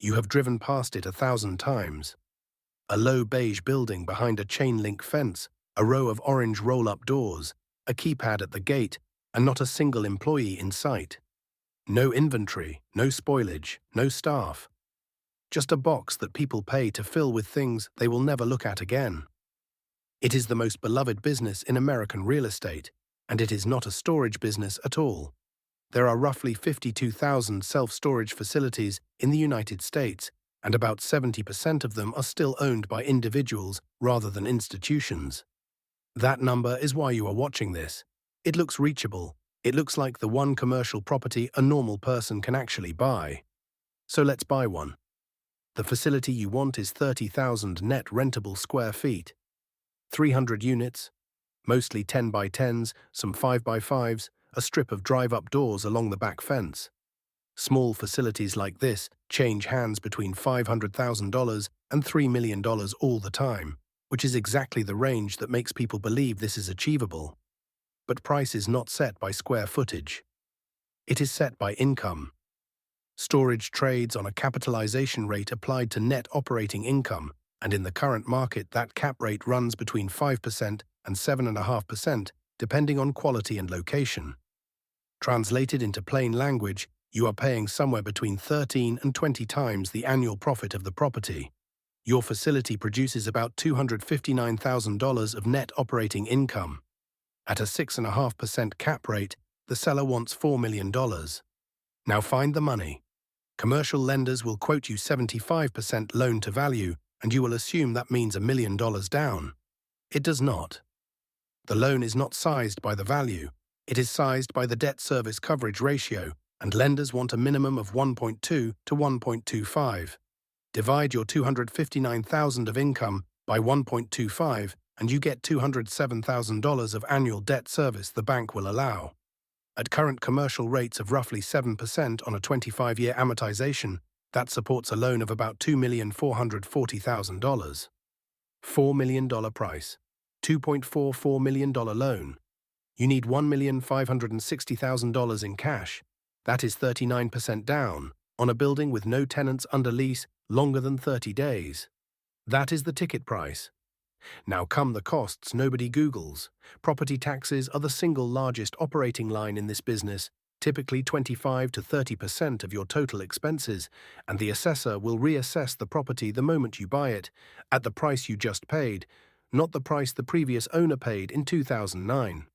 You have driven past it 1,000 times. A low beige building behind a chain-link fence, a row of orange roll-up doors, a keypad at the gate, and not a single employee in sight. No inventory, no spoilage, no staff. Just a box that people pay to fill with things they will never look at again. It is the most beloved business in American real estate, and it is not a storage business at all. There are roughly 52,000 self-storage facilities in the United States, and about 70% of them are still owned by individuals rather than institutions. That number is why you are watching this. It looks reachable. It looks like the one commercial property a normal person can actually buy. So let's buy one. The facility you want is 30,000 net rentable square feet. 300 units, mostly 10 by 10s, some 5 by 5s, a strip of drive-up doors along the back fence. Small facilities like this change hands between $500,000 and $3 million all the time, which is exactly the range that makes people believe this is achievable. But price is not set by square footage. It is set by income. Storage trades on a capitalization rate applied to net operating income, and in the current market that cap rate runs between 5% and 7.5%, depending on quality and location. Translated into plain language, you are paying somewhere between 13 and 20 times the annual profit of the property. Your facility produces about $259,000 of net operating income. At a 6.5% cap rate, the seller wants $4 million. Now find the money. Commercial lenders will quote you 75% loan to value, and you will assume that means $1 million down. It does not. The loan is not sized by the value. It is sized by the debt service coverage ratio, and lenders want a minimum of 1.2 to 1.25. Divide your $259,000 of income by 1.25, and you get $207,000 of annual debt service the bank will allow. At current commercial rates of roughly 7% on a 25-year amortization, that supports a loan of about $2,440,000. $4 million price. $2.44 million loan. You need $1,560,000 in cash. That is 39% down, on a building with no tenants under lease longer than 30 days. That is the ticket price. Now come the costs nobody Googles. Property taxes are the single largest operating line in this business, typically 25 to 30% of your total expenses, and the assessor will reassess the property the moment you buy it, at the price you just paid, not the price the previous owner paid in 2009.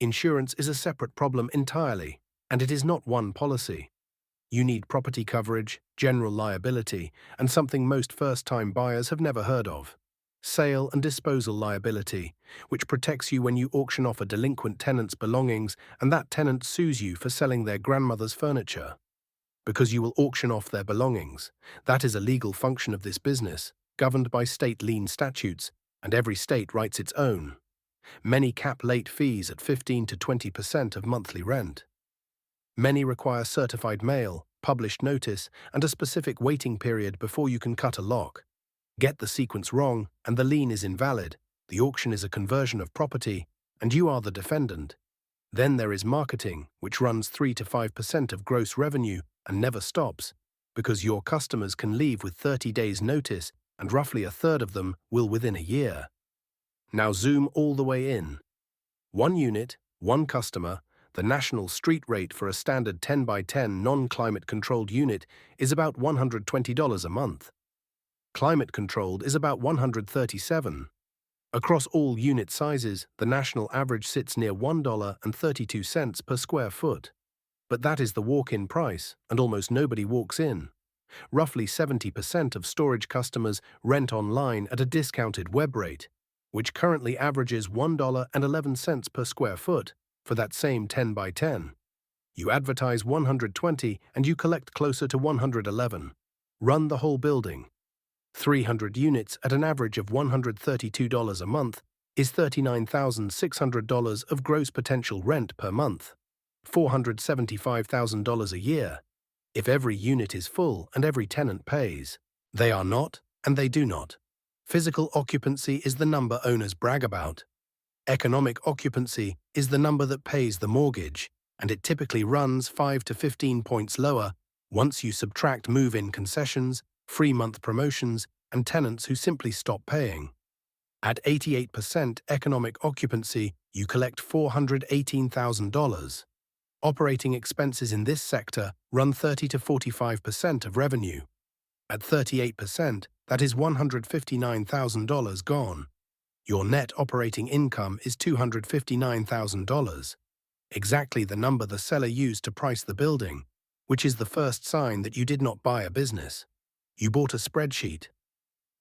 Insurance is a separate problem entirely, and it is not one policy. You need property coverage, general liability, and something most first-time buyers have never heard of. Sale and disposal liability, which protects you when you auction off a delinquent tenant's belongings and that tenant sues you for selling their grandmother's furniture. Because you will auction off their belongings. That is a legal function of this business, governed by state lien statutes, and every state writes its own. Many cap late fees at 15 to 20% of monthly rent. Many require certified mail, published notice, and a specific waiting period before you can cut a lock. Get the sequence wrong, and the lien is invalid, the auction is a conversion of property, and you are the defendant. Then there is marketing, which runs 3 to 5% of gross revenue and never stops, because your customers can leave with 30 days notice, and roughly a third of them will within a year. Now zoom all the way in. 1 unit, 1 customer. The national street rate for a standard 10 by 10 non-climate controlled unit is about $120 a month. Climate controlled is about $137. Across all unit sizes, the national average sits near $1.32 per square foot. But that is the walk-in price, and almost nobody walks in. Roughly 70% of storage customers rent online at a discounted web rate, which currently averages $1.11 per square foot for that same 10 by 10. You advertise 120 and you collect closer to 111. Run the whole building. 300 units at an average of $132 a month is $39,600 of gross potential rent per month, $475,000 a year, if every unit is full and every tenant pays. They are not, and they do not. Physical occupancy is the number owners brag about. Economic occupancy is the number that pays the mortgage, and it typically runs 5 to 15 points lower once you subtract move-in concessions, free month promotions, and tenants who simply stop paying. At 88% economic occupancy, you collect $418,000. Operating expenses in this sector run 30 to 45% of revenue. At 38%, that is $159,000 gone. Your net operating income is $259,000, exactly the number the seller used to price the building, which is the first sign that you did not buy a business. You bought a spreadsheet.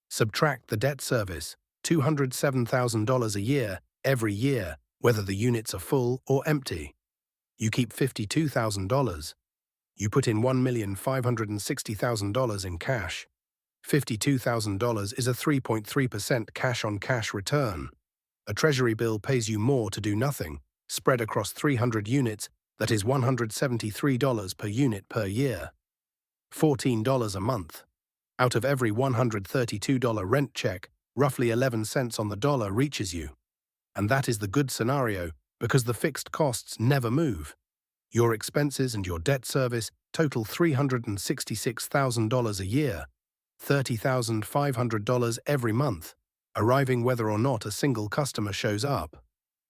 Subtract the debt service, $207,000 a year, every year, whether the units are full or empty. You keep $52,000. You put in $1,560,000 in cash. $52,000 is a 3.3% cash-on-cash return. A treasury bill pays you more to do nothing, spread across 300 units, that is $173 per unit per year. $14 a month. Out of every $132 rent check, roughly 11 cents on the dollar reaches you. And that is the good scenario, because the fixed costs never move. Your expenses and your debt service total $366,000 a year, $30,500 every month, arriving whether or not a single customer shows up.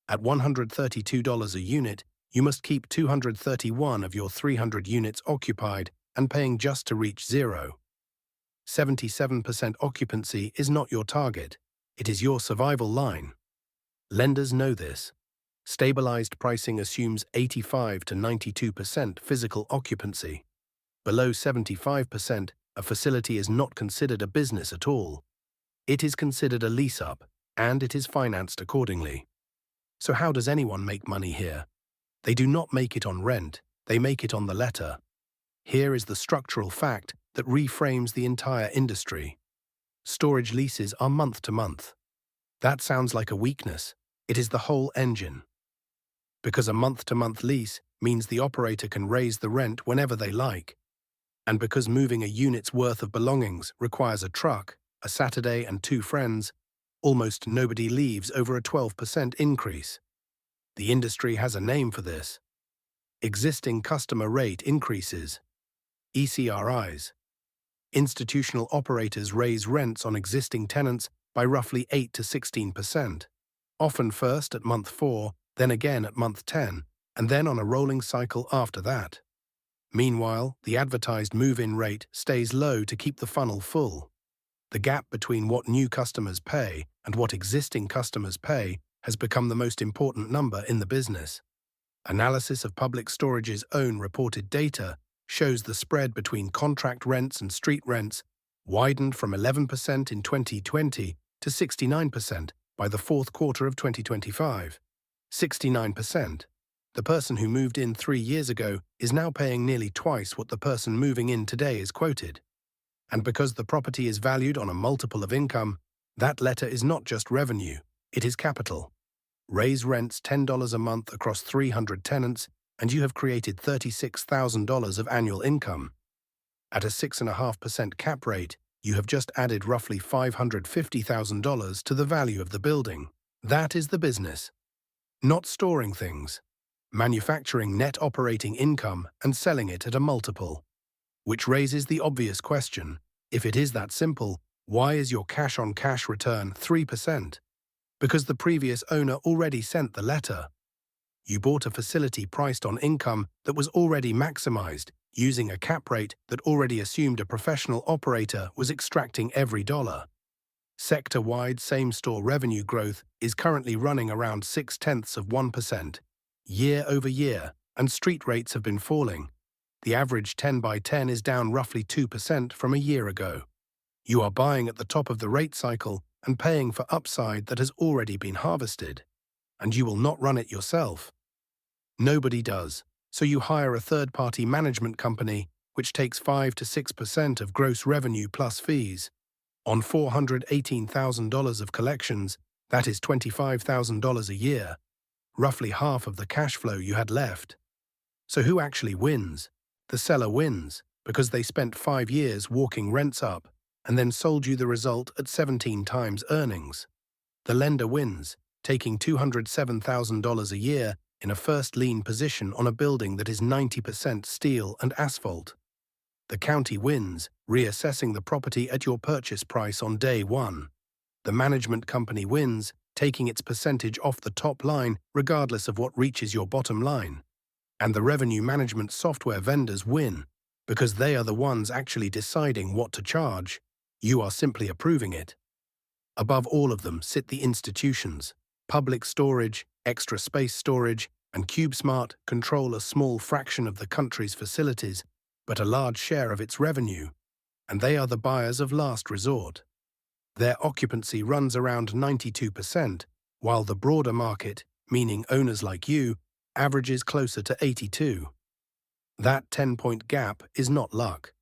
At $132 a unit, you must keep 231 of your 300 units occupied and paying just to reach zero. 77% occupancy is not your target, it is your survival line. Lenders know this. Stabilized pricing assumes 85 to 92% physical occupancy. Below 75%, a facility is not considered a business at all. It is considered a lease-up, and it is financed accordingly. So how does anyone make money here? They do not make it on rent, they make it on the letter. Here is the structural fact that reframes the entire industry. Storage leases are month to month. That sounds like a weakness. It is the whole engine. Because a month-to-month lease means the operator can raise the rent whenever they like. And because moving a unit's worth of belongings requires a truck, a Saturday and 2 friends, almost nobody leaves over a 12% increase. The industry has a name for this. Existing customer rate increases. ECRIs. Institutional operators raise rents on existing tenants by roughly 8 to 16%, often first at month 4, then again at month 10, and then on a rolling cycle after that. Meanwhile, the advertised move-in rate stays low to keep the funnel full. The gap between what new customers pay and what existing customers pay has become the most important number in the business. Analysis of Public Storage's own reported data shows the spread between contract rents and street rents widened from 11% in 2020 to 69% by the fourth quarter of 2025. 69%. The person who moved in 3 years ago is now paying nearly twice what the person moving in today is quoted. And because the property is valued on a multiple of income, that letter is not just revenue, it is capital. Raise rents $10 a month across 300 tenants, and you have created $36,000 of annual income. At a 6.5% cap rate, you have just added roughly $550,000 to the value of the building. That is the business. Not storing things. Manufacturing net operating income and selling it at a multiple. Which raises the obvious question, if it is that simple, why is your cash-on-cash return 3%? Because the previous owner already sent the letter. You bought a facility priced on income that was already maximized, using a cap rate that already assumed a professional operator was extracting every dollar. Sector-wide same-store revenue growth is currently running around 0.6%, year over year, and street rates have been falling. The average 10 by 10 is down roughly 2% from a year ago. You are buying at the top of the rate cycle and paying for upside that has already been harvested. And you will not run it yourself. Nobody does, so you hire a third-party management company which takes 5 to 6% of gross revenue plus fees. On $418,000 of collections, that is $25,000 a year, roughly half of the cash flow you had left. So who actually wins? The seller wins, because they spent 5 years walking rents up and then sold you the result at 17 times earnings. The lender wins, taking $207,000 a year in a first lien position on a building that is 90% steel and asphalt. The county wins, reassessing the property at your purchase price on day one. The management company wins, taking its percentage off the top line regardless of what reaches your bottom line. And the revenue management software vendors win, because they are the ones actually deciding what to charge. You are simply approving it. Above all of them sit the institutions. Public storage, extra space storage, and CubeSmart control a small fraction of the country's facilities, but a large share of its revenue, and they are the buyers of last resort. Their occupancy runs around 92%, while the broader market, meaning owners like you, averages closer to 82%. That 10-point gap is not luck.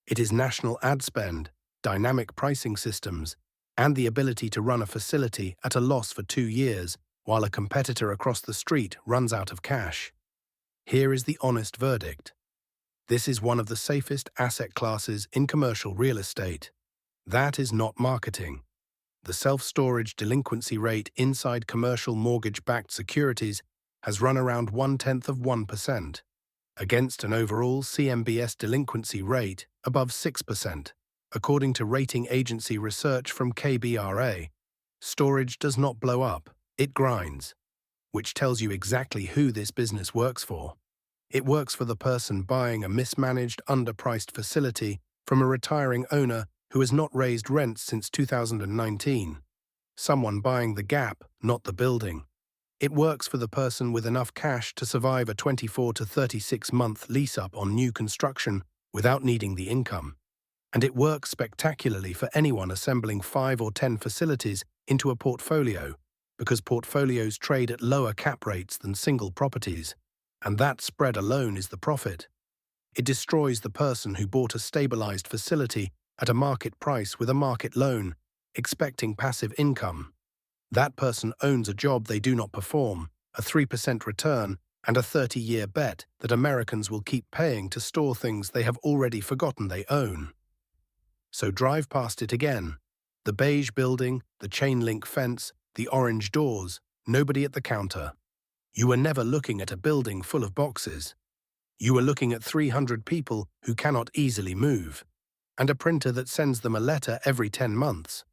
It is national ad spend, dynamic pricing systems, and the ability to run a facility at a loss for 2 years while a competitor across the street runs out of cash. Here is the honest verdict. This is one of the safest asset classes in commercial real estate. That is not marketing. The self-storage delinquency rate inside commercial mortgage-backed securities has run around 0.1%, against an overall CMBS delinquency rate above 6%. According to rating agency research from KBRA, storage does not blow up, it grinds, which tells you exactly who this business works for. It works for the person buying a mismanaged, underpriced facility from a retiring owner who has not raised rents since 2019. Someone buying the gap, not the building. It works for the person with enough cash to survive a 24 to 36-month lease-up on new construction without needing the income. And it works spectacularly for anyone assembling 5 or 10 facilities into a portfolio, because portfolios trade at lower cap rates than single properties, and that spread alone is the profit. It destroys the person who bought a stabilized facility at a market price with a market loan, expecting passive income. That person owns a job they do not perform, a 3% return, and a 30-year bet that Americans will keep paying to store things they have already forgotten they own. So drive past it again. The beige building, the chain-link fence, the orange doors, nobody at the counter. You were never looking at a building full of boxes. You were looking at 300 people who cannot easily move, and a printer that sends them a letter every 10 months.